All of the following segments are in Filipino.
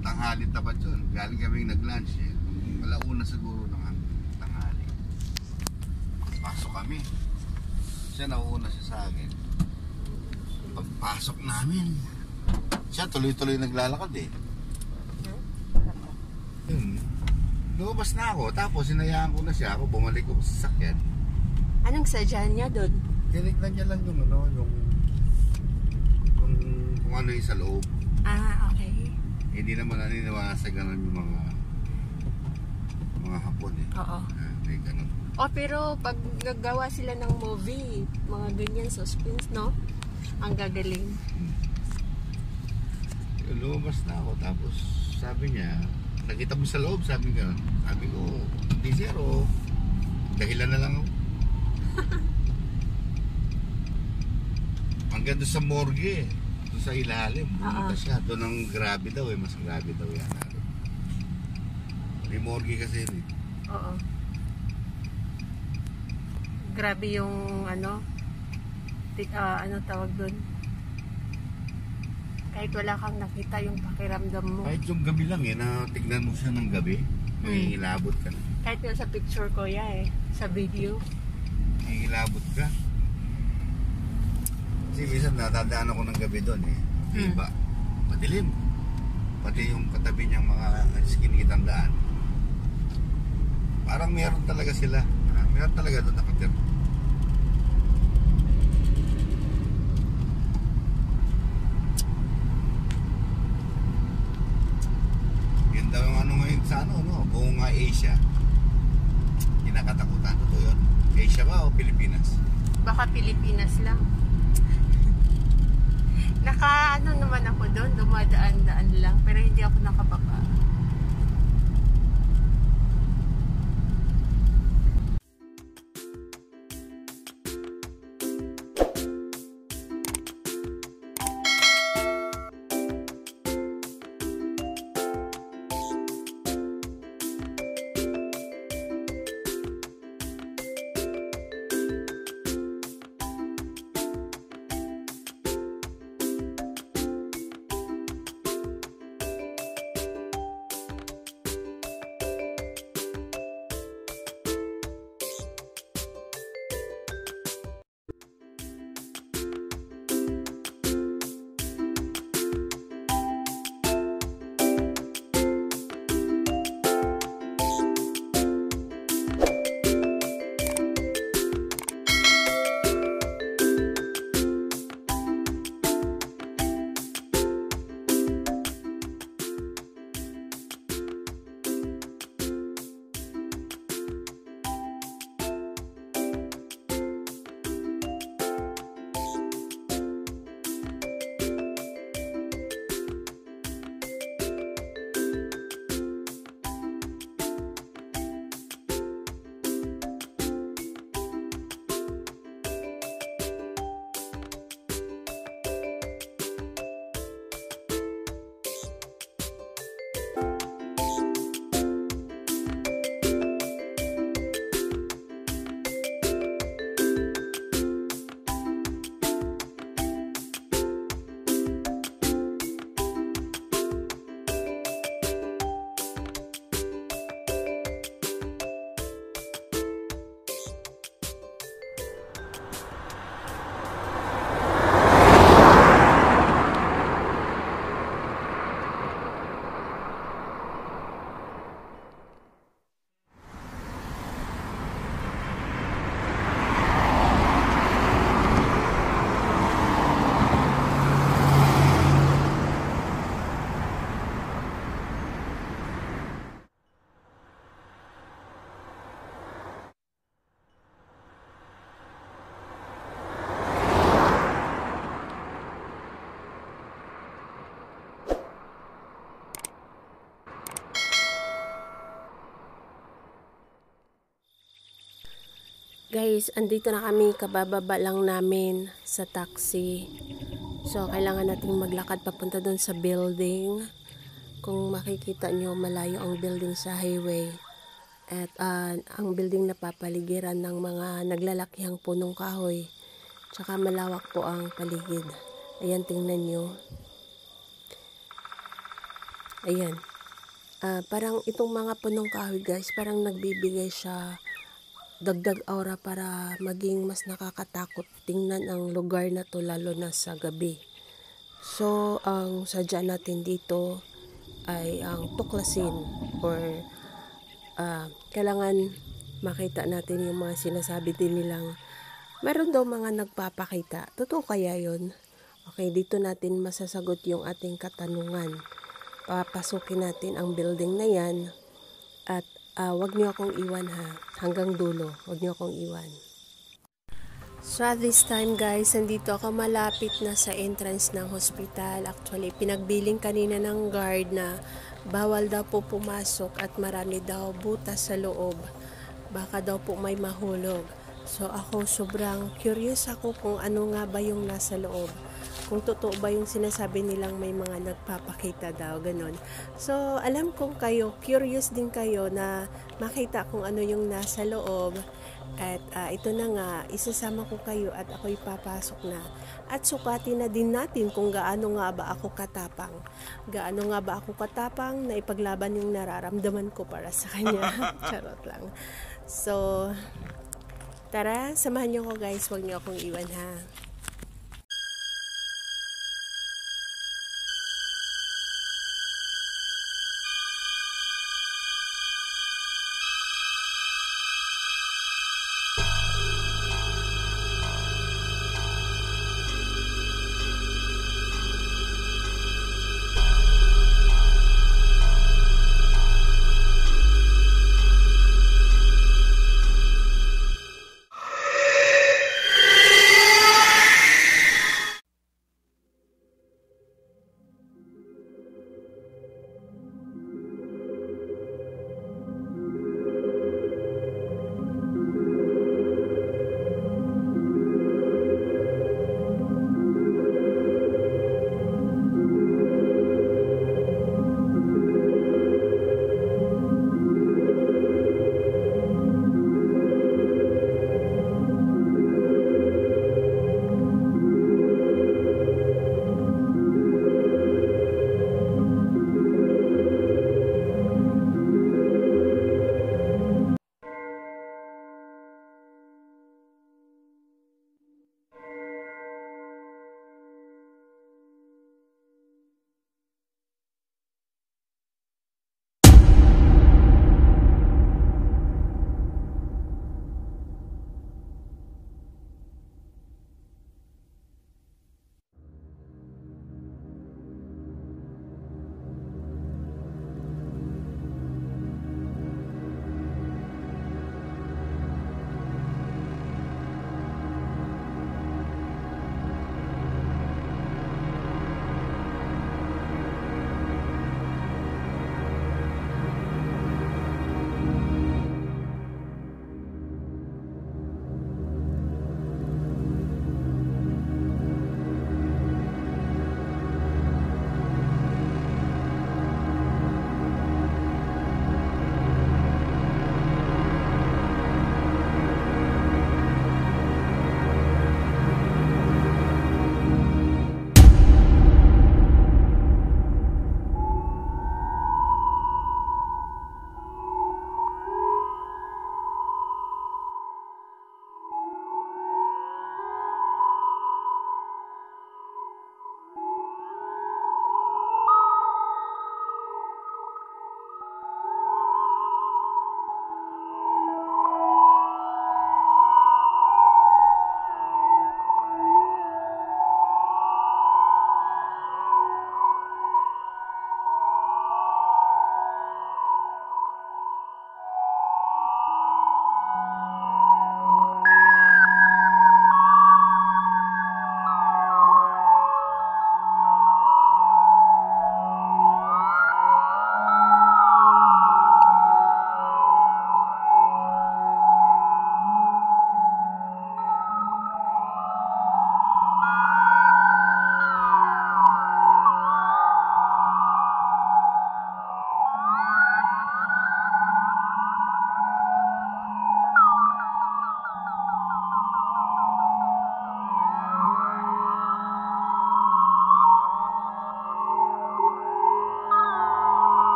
tanghali tapat yun. Galing kaming nag-lunch eh. Alauna siguro ng tanghali. Pasok kami. Siya nauuna siya sa akin. Pagpasok namin, siya tuloy-tuloy naglalakad eh. Lumabas na ako, tapos sinayaan ko na siya. Ako bumalik ko sa sasakyan. Anong sadya niya doon? Tinignan niya lang yung kung ano yung sa loob. Ah, okay. Hindi naman naniniwala sa ganun yung mga Hapon eh. Oo. May ganun. Oh, pero pag naggawa sila ng movie, mga ganyan, suspense, no? Ang gagaling. Lumabas na ako, tapos sabi niya, nakita mo sa loob, sabi ko, hindi zero. Dahilan na lang ako. Hanggang doon sa morgue, doon sa ilalim, bumunta siya. Doon ang grabe daw eh, mas grabe daw yan. May morgue kasi yun eh. Oo. Grabe yung ano tawag doon. Kahit wala kang nakita yung pakiramdam mo. Kahit yung gabi lang eh, na tignan mo siya ng gabi, may ilabot ka na. Kahit yung sa picture ko eh, sa video. May ilabot ka. Kasi minsan natadaan ako ng gabi doon eh. Iba, madilim. Pati yung katabi niyang mga skinitang daan. Parang meron talaga sila. Meron talaga doon nakatira. Yun daw yung ano ngayon sa buong Asia. Kinakatakutan. Totoo yun? Asia ba o Pilipinas? Baka Pilipinas lang. Naman ako doon, dumadaan-daan lang, pero hindi ako nakababa. Guys, andito na kami, kabababa lang namin sa taxi. So, kailangan nating maglakad papunta doon sa building. Kung makikita nyo, malayo ang building sa highway. At ang building na papaligiran ng mga naglalakihang punong kahoy. Tsaka malawak po ang paligid. Ayan, tingnan nyo. Ayan. Parang itong mga punong kahoy guys, parang nagbibigay siya dagdag aura para maging mas nakakatakot tingnan ang lugar na to lalo na sa gabi. So, ang sadya natin dito ay ang tuklasin or kailangan makita natin yung mga sinasabi din nilang meron daw mga nagpapakita. Totoo kaya yun? Okay, dito natin masasagot yung ating katanungan. Papasukin natin ang building na yan at wag niyo akong iwan ha. Hanggang dulo, wag niyo akong iwan. So at this time guys, nandito ako malapit na sa entrance ng hospital. Actually, pinagbiling kanina ng guard na bawal daw po pumasok at marami daw butas sa loob. Baka daw po may mahulog. So ako sobrang curious ako kung ano nga ba yung nasa loob. Kung totoo ba yung sinasabi nilang may mga nagpapakita daw, ganun. So alam kong kayo, curious din kayo na makita kung ano yung nasa loob. At ito na nga, isasama ko kayo at ako'y papasok na. At sukatin na din natin kung gaano nga ba ako katapang. Gaano nga ba ako katapang na ipaglaban yung nararamdaman ko para sa kanya. Charot lang. So, tara, samahan niyo ko guys. Huwag niyo akong iwan ha.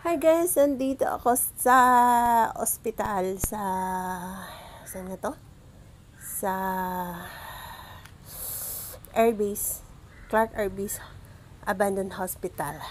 Hi guys, nandito ako sa ospital sa saan nga to? Sa Airbase, Clark Airbase Abandoned Hospital.